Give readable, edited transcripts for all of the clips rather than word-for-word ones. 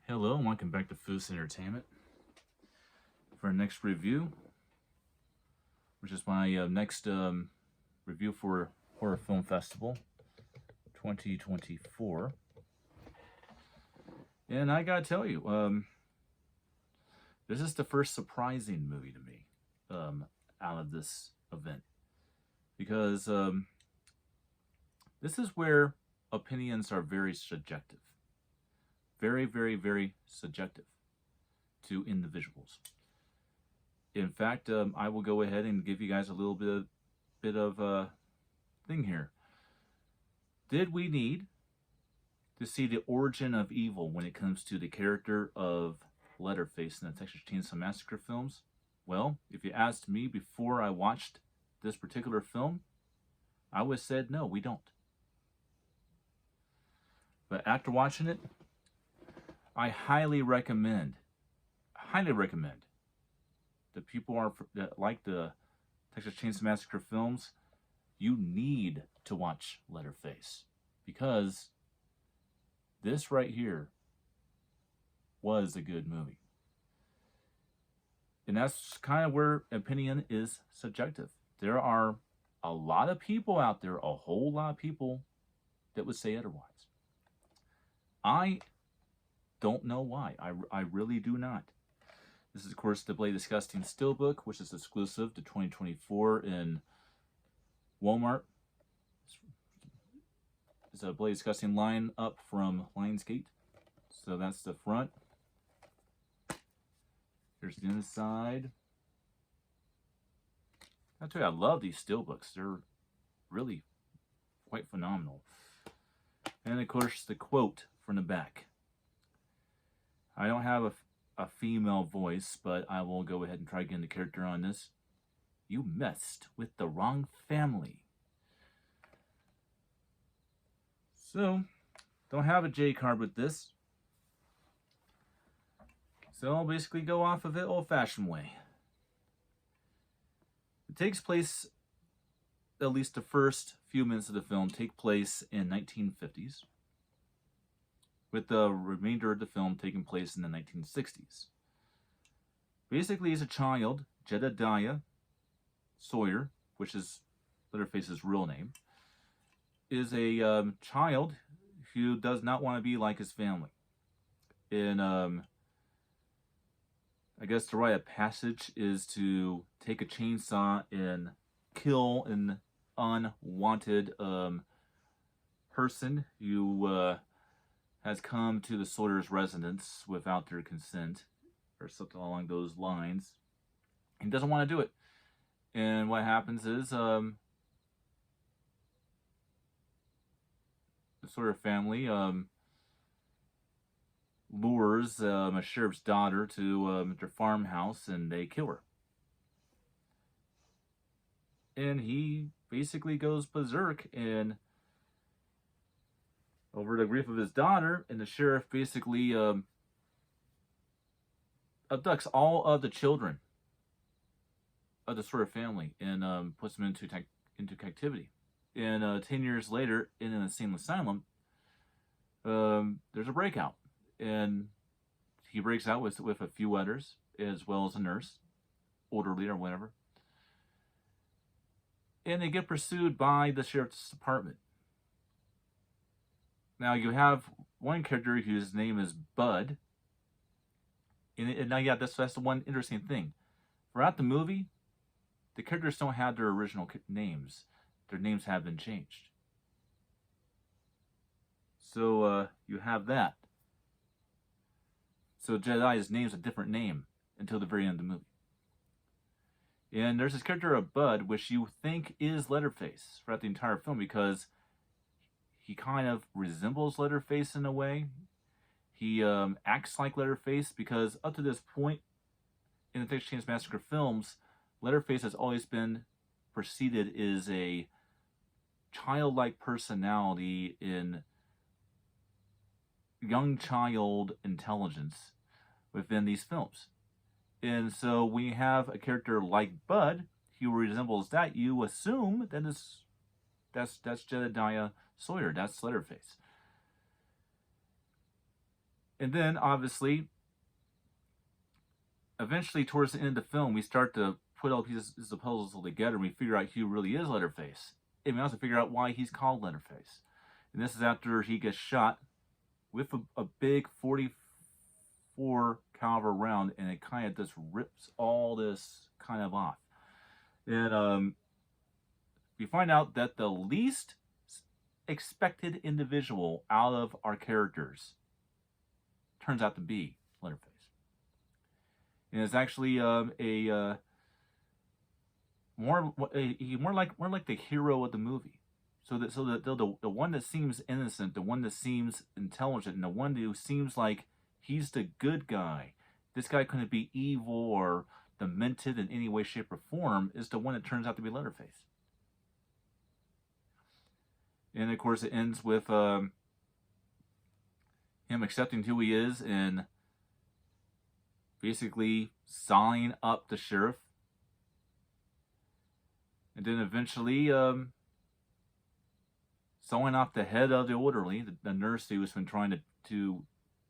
Hello and welcome back to Foos Entertainment for our next review, which is my next review for Horror Film Festival 2024. And I gotta tell you, this is the first surprising movie to me out of this event because this is where opinions are very subjective. Very, very, very subjective to individuals. In fact, I will go ahead and give you guys a little bit of thing here. Did we need to see the origin of evil when it comes to the character of Leatherface in the Texas Chainsaw Massacre films? Well, if you asked me before I watched this particular film, I would have said no, we don't. But after watching it, I highly recommend that people that like the Texas Chainsaw Massacre films, you need to watch Leatherface, because this right here was a good movie. And that's kind of where opinion is subjective. There are a lot of people out there, a whole lot of people, that would say otherwise. I don't know why. I really do not. This is, of course, the Bloody Disgusting Steelbook, which is exclusive to 2024 in Walmart. It's a Bloody Disgusting line up from Lionsgate. So that's the front. Here's the inside. I tell you, I love these steelbooks. They're really quite phenomenal. And, of course, the quote from the back. I don't have a female voice, but I will go ahead and try getting the character on this. You messed with the wrong family. So, don't have a J card with this. So I'll basically go off of it old-fashioned way. It takes place, at least the first few minutes of the film, take place in 1950s. With the remainder of the film taking place in the 1960s. Basically, as a child, Jedediah Sawyer, which is Leatherface's real name, is a child who does not want to be like his family. And I guess the rite of passage is to take a chainsaw and kill an unwanted person who has come to the Sawyer's residence without their consent, or something along those lines. He doesn't want to do it. And what happens is, the Sawyer family lures a sheriff's daughter to their farmhouse, and they kill her. And he basically goes berserk and over the grief of his daughter, and the sheriff basically abducts all of the children of the Sawyer family and puts them into captivity. And 10 years later, in an insane asylum, there's a breakout, and he breaks out with a few others, as well as a nurse, orderly or whatever, and they get pursued by the sheriff's department. Now, you have one character whose name is Bud. And now, yeah, that's the one interesting thing. Throughout the movie, the characters don't have their original names. Their names have been changed. So, you have that. So, Jedediah's name's a different name until the very end of the movie. And there's this character of Bud, which you think is Leatherface throughout the entire film, because he kind of resembles Leatherface in a way. He acts like Leatherface, because up to this point in the Texas Chainsaw Massacre films, Leatherface has always been preceded as a childlike personality in young child intelligence within these films. And so when you have a character like Bud who resembles that, you assume that that's Jedediah Sawyer, that's Leatherface. And then, obviously, eventually, towards the end of the film, we start to put all pieces of the puzzles together, and we figure out who really is Leatherface. And we also figure out why he's called Leatherface. And this is after he gets shot with a big 44 caliber round, and it kind of just rips all this kind of off. And we find out that the least expected individual out of our characters turns out to be Leatherface. And it's actually more like the hero of the movie. So the one that seems innocent, the one that seems intelligent, and the one who seems like he's the good guy. This guy couldn't be evil or demented in any way, shape, or form, is the one that turns out to be Leatherface. And of course, it ends with him accepting who he is and basically sawing up the sheriff. And then eventually sawing off the head of the orderly, the nurse who has been trying to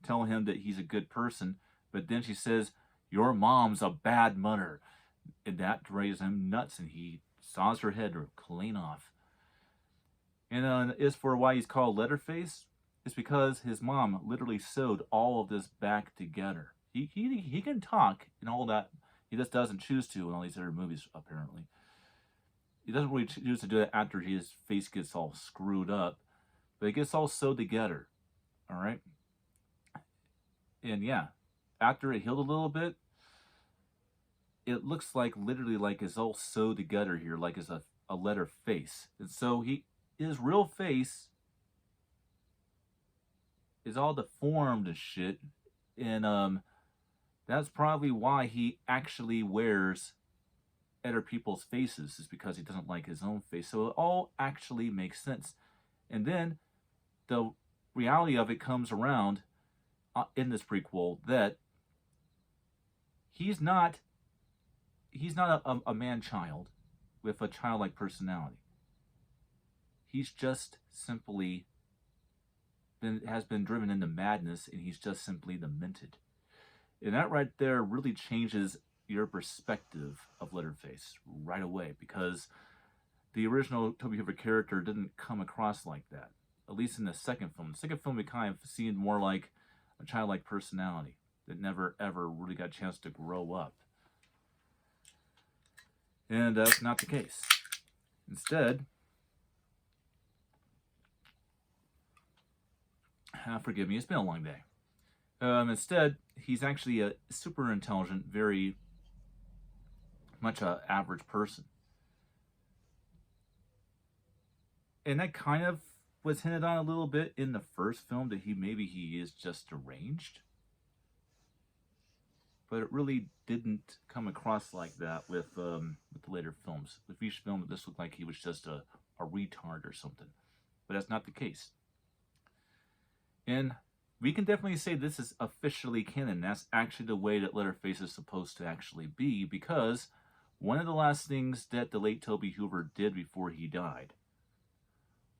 tell him that he's a good person. But then she says, "Your mom's a bad mother." And that drives him nuts, and he saws her head clean off. And as for why he's called Leatherface, it's because his mom literally sewed all of this back together. He can talk and all that. He just doesn't choose to in all these other movies, apparently. He doesn't really choose to do it after his face gets all screwed up. But it gets all sewed together. All right? And yeah, after it healed a little bit, it looks like literally like it's all sewed together here, like it's a letter face. And so his real face is all deformed and shit. And that's probably why he actually wears other people's faces, is because he doesn't like his own face. So it all actually makes sense. And then the reality of it comes around in this prequel that he's not a man-child with a childlike personality. He's just simply has been driven into madness, and he's just simply demented. And that right there really changes your perspective of Leatherface right away, because the original Tobe Hooper character didn't come across like that, at least in the second film. The second film, we kind of seemed more like a childlike personality that never ever really got a chance to grow up. And that's not the case. Instead, forgive me, it's been a long day. Instead, he's actually a super intelligent, very much an average person. And that kind of was hinted on a little bit in the first film, that maybe he is just deranged. But it really didn't come across like that with the later films. With each film, this looked like he was just a retard or something. But that's not the case. And we can definitely say this is officially canon. That's actually the way that Leatherface is supposed to actually be, because one of the last things that the late Tobe Hooper did before he died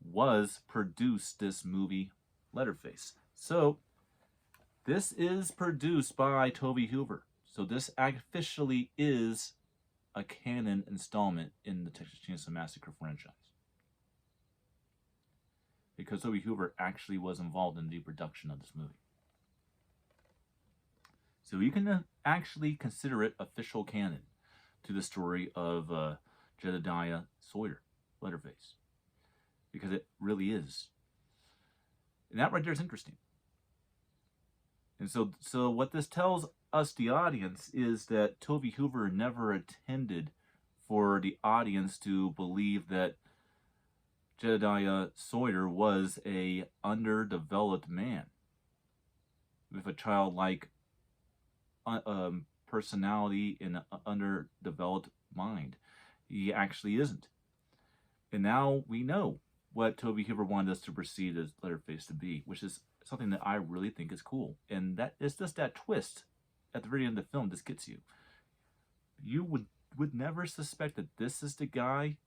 was produce this movie, Leatherface. So, this is produced by Tobe Hooper. So this officially is a canon installment in the Texas Chainsaw Massacre franchise, because Tobe Hooper actually was involved in the production of this movie. So you can actually consider it official canon to the story of Jedediah Sawyer, Leatherface, because it really is. And that right there is interesting. And so what this tells us, the audience, is that Tobe Hooper never intended for the audience to believe that Jedediah Sawyer was a underdeveloped man with a childlike personality and an underdeveloped mind. He actually isn't. And now we know what Tobe Hooper wanted us to perceive as Leatherface to be, which is something that I really think is cool. And that is just that twist at the very end of the film just gets you. You would never suspect that this is the guy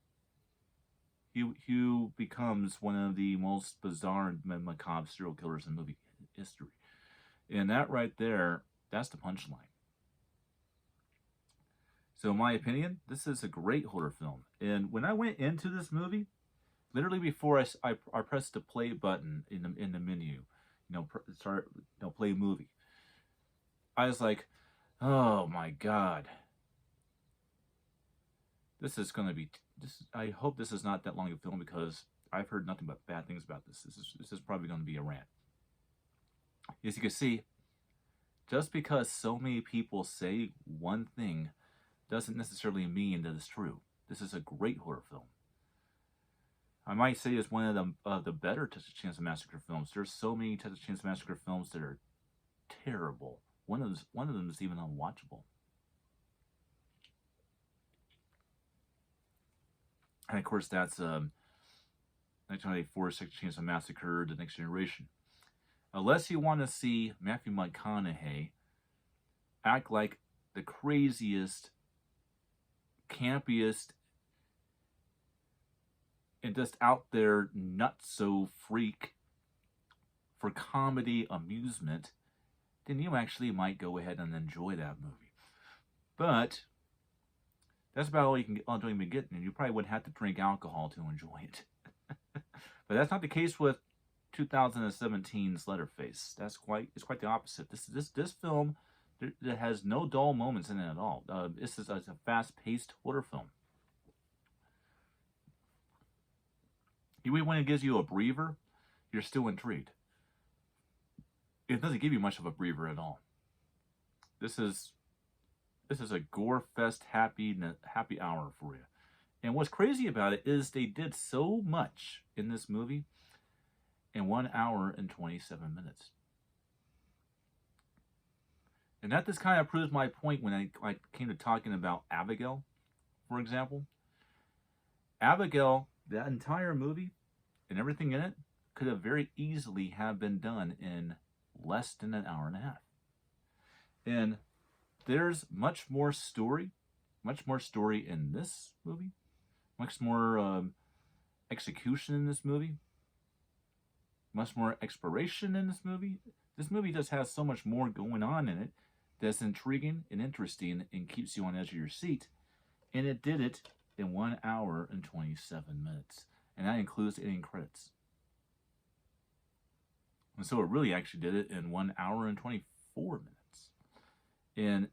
who becomes one of the most bizarre and macabre serial killers in movie history. And that right there, that's the punchline. So in my opinion, this is a great horror film. And when I went into this movie, literally before I pressed the play button in the menu, start play movie, I was like, oh my god, this is gonna be this. I hope this is not that long a film because I've heard nothing but bad things about this. This is probably going to be a rant. As you can see, just because so many people say one thing doesn't necessarily mean that it's true. This is a great horror film. I might say it's one of the better Texas Chainsaw Massacre films. There's so many Texas Chainsaw Massacre films that are terrible. One of them is even unwatchable. And of course, that's 1994 Texas Chainsaw Massacre: The Next Generation. Unless you want to see Matthew McConaughey act like the craziest, campiest, and just out there nutso freak for comedy amusement, then you actually might go ahead and enjoy that movie. But that's about all you can get, and you probably would have to drink alcohol to enjoy it. But that's not the case with 2017's Leatherface. It's quite the opposite. This film that has no dull moments in it at all. This is a fast-paced horror film. Even when it gives you a breather, you're still intrigued. It doesn't give you much of a breather at all. This is a gore fest happy hour for you. And what's crazy about it is they did so much in this movie in 1 hour and 27 minutes. And that just kind of proves my point when I came to talking about Abigail, for example. Abigail, that entire movie and everything in it could have very easily have been done in less than an hour and a half. And there's much more story in this movie, much more execution in this movie, much more exploration in this movie. This movie just has so much more going on in it that's intriguing and interesting and keeps you on the edge of your seat. And it did it in 1 hour and 27 minutes. And that includes the ending credits. And so it really actually did it in 1 hour and 24 minutes. And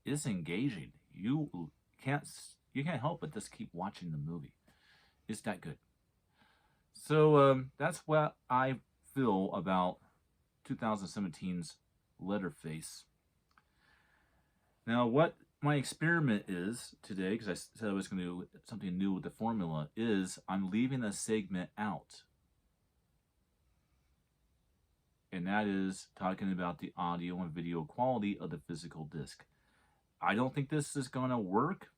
it's engaging. You can't help but just keep watching the movie. It's that good. So that's what I feel about 2017's Leatherface. Now, what my experiment is today, because I said I was going to do something new with the formula, is I'm leaving a segment out. And that is talking about the audio and video quality of the physical disc. I don't think this is going to work,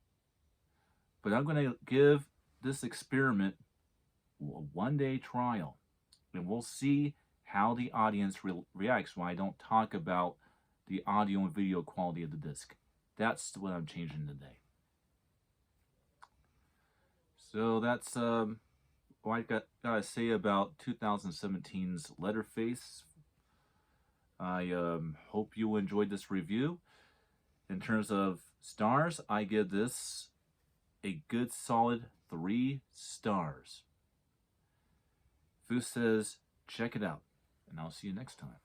but I'm going to give this experiment a one-day trial. And we'll see how the audience reacts when I don't talk about the audio and video quality of the disc. That's what I'm changing today. So that's what I got to say about 2017's Leatherface. I hope you enjoyed this review. In terms of stars, I give this a good solid 3 stars. Fu says, check it out, and I'll see you next time.